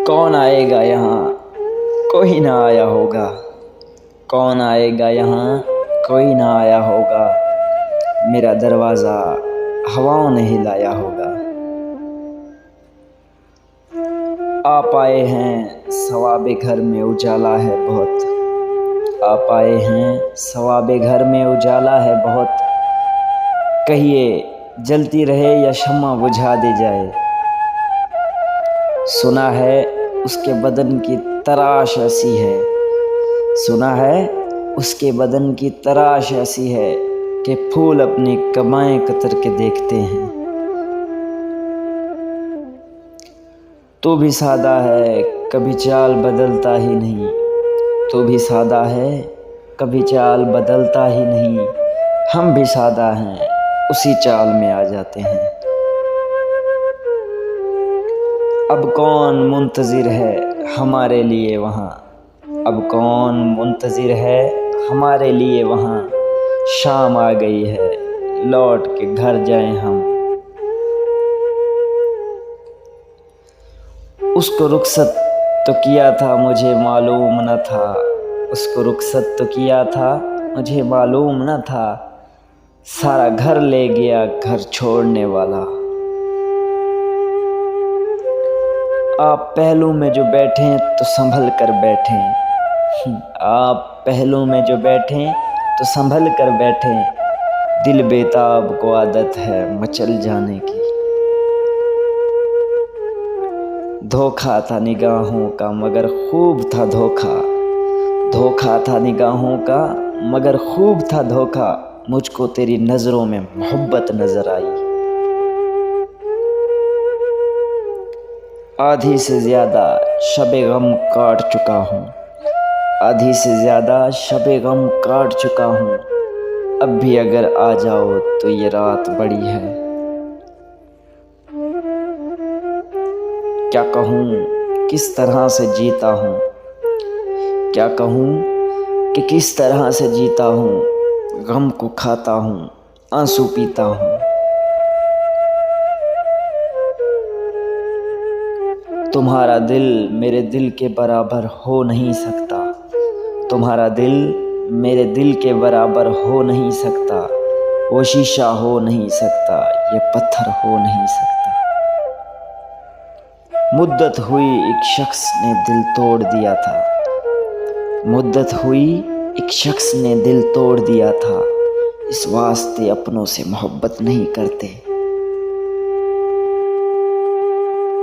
کون آئے گا یہاں کوئی نہ آیا ہوگا، کون آئے گا یہاں کوئی نہ آیا ہوگا، میرا دروازہ ہواؤں نے ہلایا ہوگا۔ آپ آئے ہیں ثواب گھر میں اجالا ہے بہت، آپ آئے ہیں ثواب گھر میں اجالا ہے بہت، کہیے جلتی رہے یا شمع بجھا دی جائے۔ سنا ہے اس کے بدن کی تراش ایسی ہے، سنا ہے اس کے بدن کی تراش ایسی ہے کہ پھول اپنی کمائیں کتر کے دیکھتے ہیں۔ تو بھی سادہ ہے کبھی چال بدلتا ہی نہیں، تو بھی سادہ ہے کبھی چال بدلتا ہی نہیں، ہم بھی سادہ ہیں اسی چال میں آ جاتے ہیں۔ اب کون منتظر ہے ہمارے لیے وہاں، اب کون منتظر ہے ہمارے لیے وہاں، شام آ گئی ہے لوٹ کے گھر جائیں ہم۔ اس کو رخصت تو کیا تھا مجھے معلوم نہ تھا، اس کو رخصت تو کیا تھا مجھے معلوم نہ تھا، سارا گھر لے گیا گھر چھوڑنے والا۔ آپ پہلو میں جو بیٹھیں تو سنبھل کر بیٹھیں، آپ پہلو میں جو بیٹھیں تو سنبھل کر بیٹھیں، دل بیتاب کو عادت ہے مچل جانے کی۔ دھوکا تھا نگاہوں کا مگر خوب تھا دھوکا، دھوکا تھا نگاہوں کا مگر خوب تھا دھوکا، مجھ کو تیری نظروں میں محبت نظر آئی۔ آدھی سے زیادہ شب غم کاٹ چکا ہوں، آدھی سے زیادہ شب غم کاٹ چکا ہوں، اب بھی اگر آ جاؤ تو یہ رات بڑی ہے۔ کیا کہوں کس طرح سے جیتا ہوں، کیا کہوں کہ کس طرح سے جیتا ہوں، غم کو کھاتا ہوں آنسو پیتا ہوں۔ تمہارا دل میرے دل کے برابر ہو نہیں سکتا، تمہارا دل میرے دل کے برابر ہو نہیں سکتا، وہ شیشہ ہو نہیں سکتا یہ پتھر ہو نہیں سکتا۔ مدت ہوئی ایک شخص نے دل توڑ دیا تھا، مدت ہوئی ایک شخص نے دل توڑ دیا تھا، اس واسطے اپنوں سے محبت نہیں کرتے۔